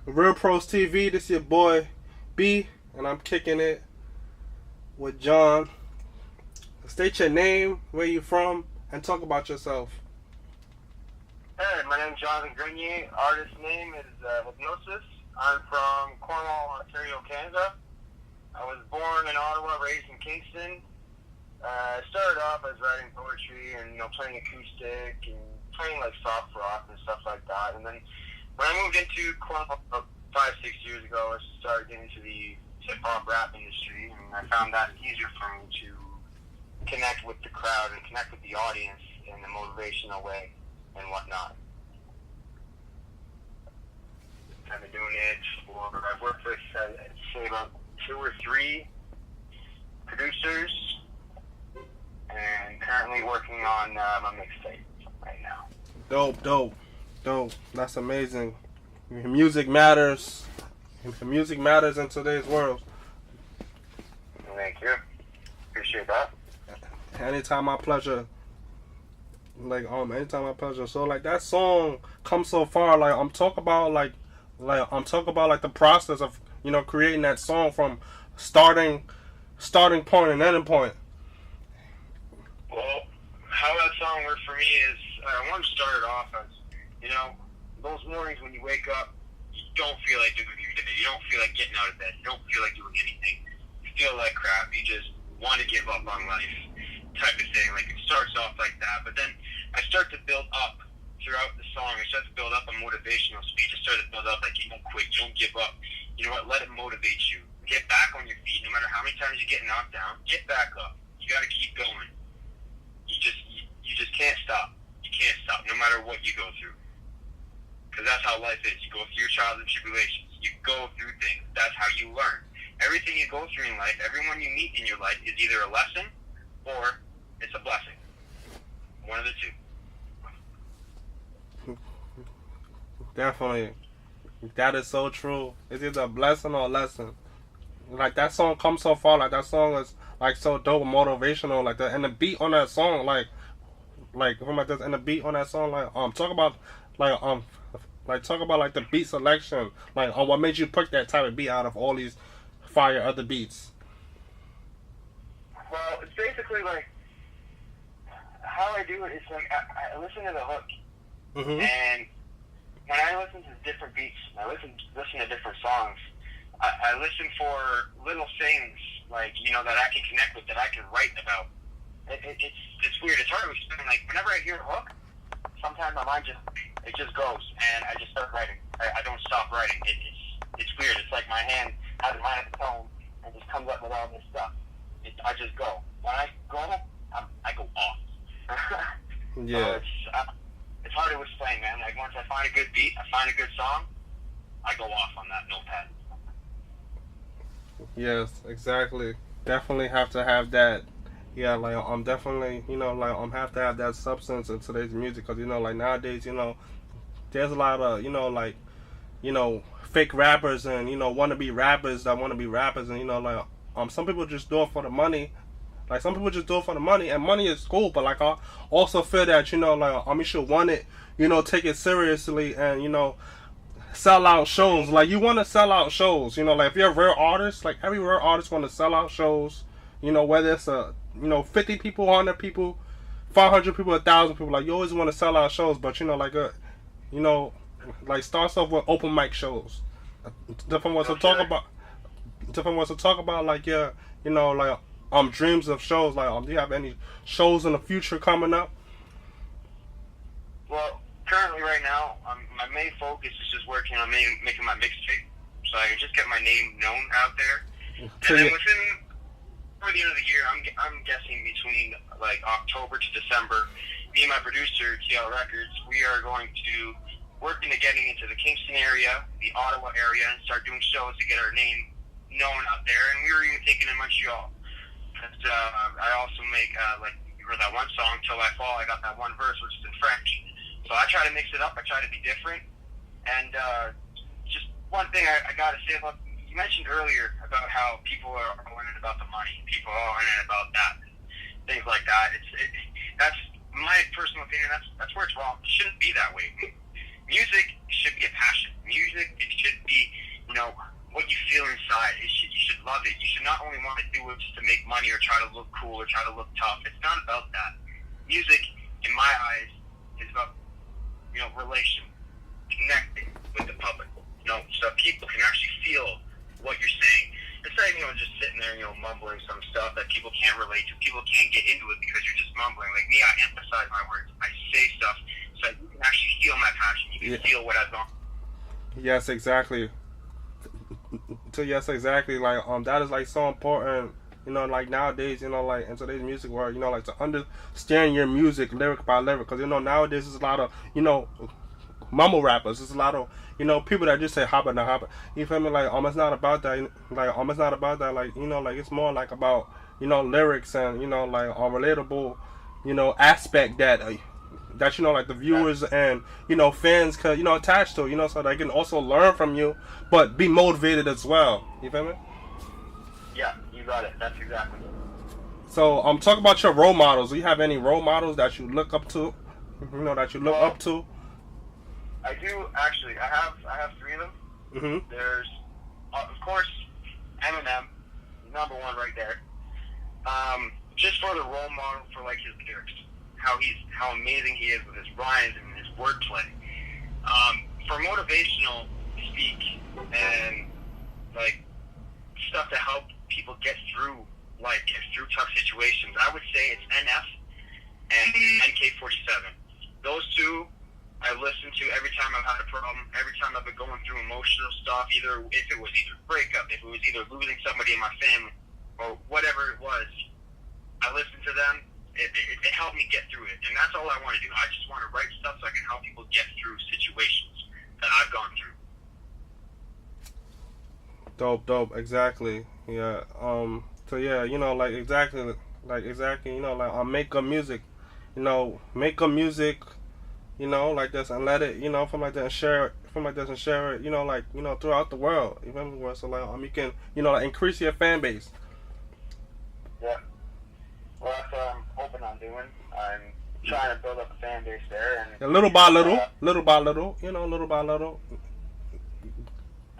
Real Pros TV. This your boy B, and I'm kicking it with John. State your name, where you from, and talk about yourself. Hey, my name's Jonathan Grenier. Artist name is Hypnosis. I'm from Cornwall, Ontario, Canada. I was born in Ottawa, raised in Kingston. I started off as writing poetry and playing acoustic and playing like soft rock and stuff like that. And then when I moved into Cornwall about 5-6 years ago, I started getting into the hip hop rap industry, and I found that easier for me to connect with the crowd and connect with the audience in a motivational way and whatnot. I've been doing it I've worked with, I'd say about 2 or 3 producers, and currently working on my mixtape right now. Dope. That's amazing. Music matters. Music matters in today's world. Thank you. Appreciate that. Anytime my pleasure. Anytime my pleasure. So that song comes so far. I'm talking about the process of creating that song from starting point and ending point. Well, how that song worked for me is I wanted to start it off as those mornings when you wake up, you don't feel like doing your day. You don't feel like getting out of bed. You don't feel like doing anything. You feel like crap. You just want to give up on life, type of thing. Like, it starts off like that, but then I start to build up throughout the song. I start to build up a motivational speech. I start to build up you don't quit, you don't give up. You know what? Let it motivate you. Get back on your feet. No matter how many times you get knocked down, get back up. You got to keep going. You just can't stop. You can't stop, no matter what you go through. Because that's how life is. You go through your trials and tribulations. You go through things. That's how you learn. Everything you go through in life, everyone you meet in your life is either a lesson or it's a blessing. One of the two. Definitely. That is so true. It's either a blessing or a lesson. That song comes so far. That song is so dope, motivational. And the beat on that song, and the beat on that song, talk about the beat selection, what made you pick that type of beat out of all these fire other beats. Well, it's basically how I do it is I listen to the hook, and when I listen to different beats, I listen to different songs. I listen for little things that I can connect with, that I can write about. It's weird. It's hard to explain. Whenever I hear a hook, sometimes my mind just goes, and I just start writing. I don't stop writing. It's weird. It's like my hand has a mind of its own and just comes up with all this stuff. I just go. When I go, I go off. Yeah. So it's hard to explain, man. Once I find a good beat, I find a good song, I go off on that notepad. Yes, exactly. Definitely have to have that. Yeah, I'm definitely, have to have that substance in today's music, because nowadays, there's a lot of fake rappers and wannabe rappers that want to be rappers, and some people just do it for the money. Some people just do it for the money, and money is cool, but I also feel that you should want it, take it seriously, and sell out shows. You want to sell out shows, if you're a real artist, every real artist want to sell out shows, whether it's 50 people, 100 people, 500 people, 1,000 people. You always want to sell out shows, but starts off with open mic shows. Different ones to talk about. Dreams of shows. Do you have any shows in the future coming up? Well, currently right now, my main focus is just working on making my mixtape, so I can just get my name known out there. And then before the end of the year, I'm guessing between October to December, me and my producer, TL Records, we are going to work into getting into the Kingston area, the Ottawa area, and start doing shows to get our name known out there. And we were even thinking in Montreal. But, I also make, you heard that one song, Till I Fall, I got that one verse, which is in French. So I try to mix it up, I try to be different. And just one thing I got to say about, you mentioned earlier about how people are learning about the money, people are learning about that, things like that. That's my personal opinion. That's where it's wrong. It shouldn't be that way. Music should be a passion. Music, it should be love it. You should not only want to do it just to make money or try to look cool or try to look tough. It's not about that. Music, in my eyes, is about, relation, connecting with the public, so people can actually feel what you're saying. Instead of, just sitting there, mumbling some stuff that people can't relate to. People can't get into it because you're just mumbling. Like me, I emphasize my words. I say stuff so that you can actually feel my passion. You can feel what I've gone. Yes, exactly. So yes, exactly. Like that is like so important. Like nowadays, like in today's music world, like to understand your music lyric by lyric, because nowadays there's a lot of mumble rappers. There's a lot of people that just say hoppa na hoppa. You feel me? Like almost not about that. Like almost not about that. Like like it's more like about lyrics and like a relatable aspect that like the viewers and fans can attach to, so they can also learn from you, but be motivated as well. You feel me? Yeah, you got it. That's exactly it. So talk about your role models. Do you have any role models that you look up to? That you look up to? I do actually. I have 3 of them. Mm-hmm. There's of course Eminem, number 1 right there. Just for the role model for like his lyrics, how amazing he is with his rhymes and his wordplay. For motivational speak and like stuff to help people get through tough situations, I would say it's NF and NK47. Those 2 I listen to every time I've had a problem, every time I've been going through emotional stuff, if it was either breakup, if it was either losing somebody in my family, or whatever it was, I listen to them. It helped me get through it, and that's all I want to do. I just want to write stuff so I can help people get through situations that I've gone through. Dope, exactly. Yeah. So yeah, like exactly, make good music, make good music, like this, and let it, from like that, and share it, throughout the world. You feel me? So like, you can, like increase your fan base. Yeah. Well, that's what I'm hoping on doing. I'm trying to build up a fan base there, and little by little, little by little.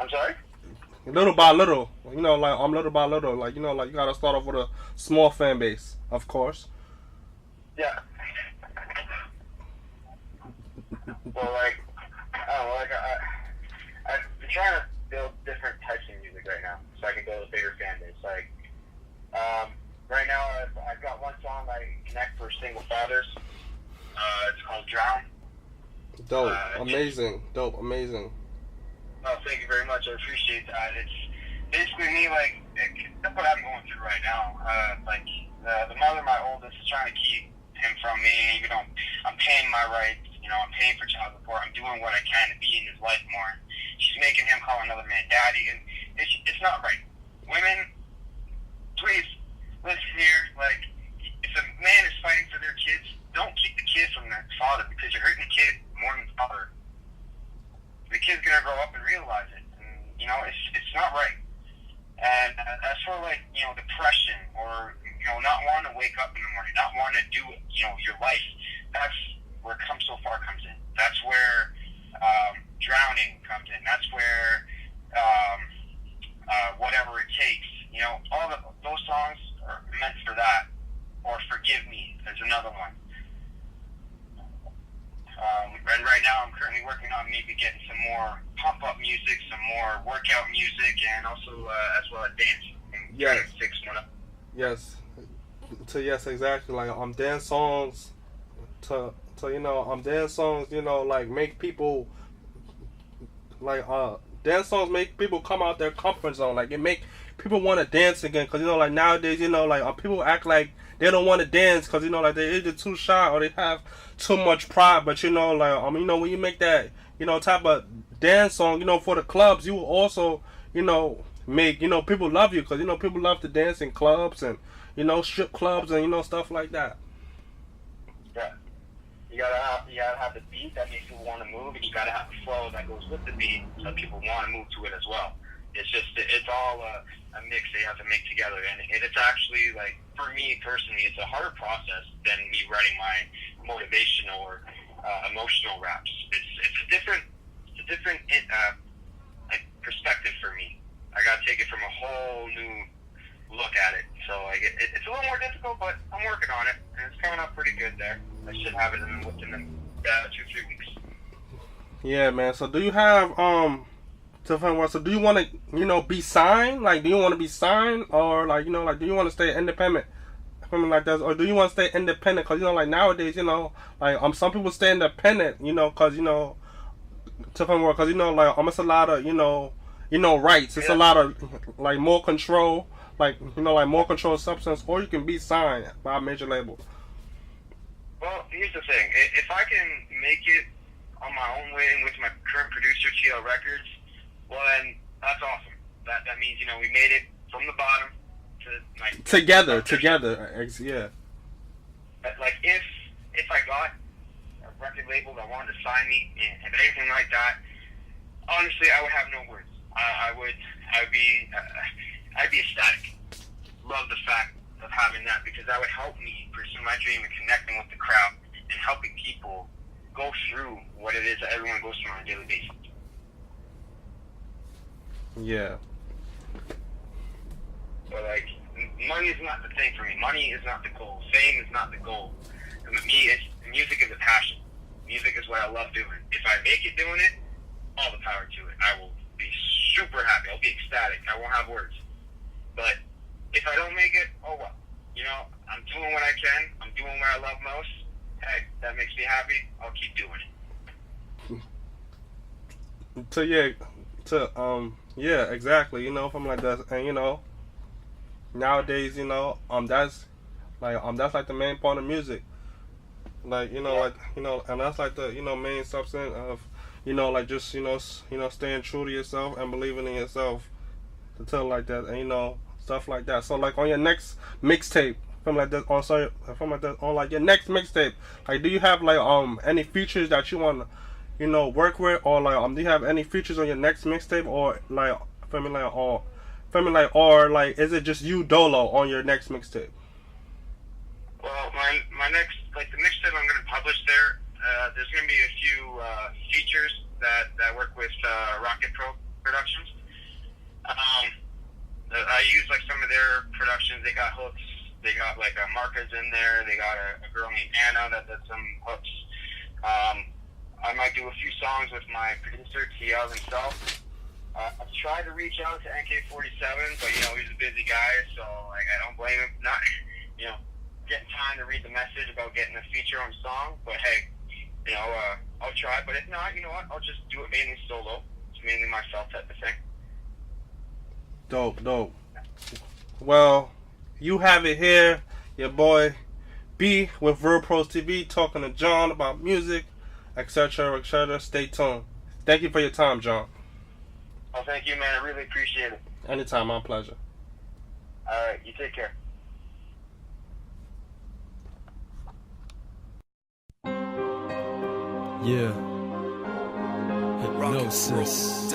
I'm sorry. Little by little, like little by little, like like you gotta start off with a small fan base, of course. Yeah. Well, like, I've been trying to build different types of music right now, so I can build a bigger fan base. Like, right now I've got one song I connect for single fathers. It's called Drown. Dope, amazing. Oh, thank you very much. I appreciate that. It's basically me, like, that's what I'm going through right now. Like, the mother, my oldest, is trying to keep him from me, even though I'm paying my rights, I'm paying for child support, I'm doing what I can to be in his life more. She's making him call another man daddy, and it's not right. Women, please, listen here. Like, if a man is fighting for their kids, don't keep the kid from their father, because you're hurting the kid more than the father. The kid's gonna grow up and realize it, and it's not right. And as for like depression or not wanting to wake up in the morning, not wanting to do your life, that's where Come So Far comes in. That's where Drowning comes in. That's where Whatever It Takes. All those songs are meant for that. Or Forgive Me is another one. And right now I'm currently working on maybe getting some more pump-up music, some more workout music, and also as well as dance. And yes. Fix one up. Yes. So yes, exactly. Like dance songs dance songs, like make people like dance songs make people come out their comfort zone. Like it make people want to dance again, because like nowadays, like people act like they don't want to dance because like they're either too shy or they have too much pride. But like when you make that type of dance song for the clubs, you will also make people love you, because people love to dance in clubs and strip clubs and stuff like that. Yeah. You gotta have the beat that makes people want to move, and you gotta have the flow that goes with the beat so people want to move to it as well. It's all a mix they have to make together, and it's actually, like, for me personally, it's a harder process than me writing my motivational or emotional raps. It's a different like perspective for me. I gotta take it from a whole new look at it. So like it's a little more difficult, but I'm working on it, and it's coming out pretty good there. I should have it within 2-3 weeks. Yeah, man. So do you have so do you want to be signed? Like, do you want to be signed, or like do you want to stay independent? Something like that, or do you want to stay independent? Because like nowadays, like some people stay independent, because because like almost a lot of rights. It's a lot of like more control, like like more controlled substance, or you can be signed by a major label. Well, here's the thing: if I can make it on my own way with my current producer, TL Records, well then that's awesome. That means we made it from the bottom to like together, yeah. But like if I got a record label that wanted to sign me and anything like that, honestly, I would have no words. I'd be ecstatic. Love the fact of having that, because that would help me pursue my dream of connecting with the crowd and helping people go through what it is that everyone goes through on a daily basis. Yeah. But like, money is not the thing for me. Money is not the goal. Fame is not the goal. And with me, music is a passion. Music is what I love doing. If I make it doing it, all the power to it. I will be super happy. I'll be ecstatic. I won't have words. But if I don't make it, oh well. I'm doing what I can. I'm doing what I love most. Hey, that makes me happy. I'll keep doing it. Yeah, exactly. Something like that, and nowadays, that's like the main part of music. Like, like, and that's like the, main substance of, like just, staying true to yourself and believing in yourself to tell like that, and, stuff like that. So like on your next mixtape, something like that, on like your next mixtape, like do you have like any features that you want to, work with, or like do you have any features on your next mixtape, or like, or like is it just you dolo on your next mixtape? Well, my next, like the mixtape I'm going to publish there's going to be a few features that work with Rocket Pro Productions. I use like some of their productions. They got hooks. They got like markers in there. They got a girl named Anna that does some hooks. I might do a few songs with my producer TL himself. I've tried to reach out to NK47, but he's a busy guy, so like I don't blame him not getting time to read the message about getting a feature on song. But hey, I'll try. But if not, you know what? I'll just do it mainly solo. It's mainly myself type of thing. Dope. Well, you have it here, your boy B with Real Pros TV, talking to John about music, etc., etc. Stay tuned. Thank you for your time, John. Oh, thank you, man. I really appreciate it. Anytime, my pleasure. All right, you take care. Yeah. Hypnosis.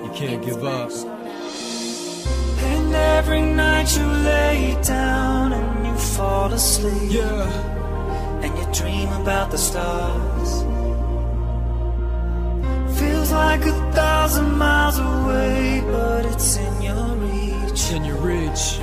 You can't give up. And every night you lay down and you fall asleep. Yeah. And you dream about the stars. Feels like 1,000 miles away, but it's in your reach. In your reach.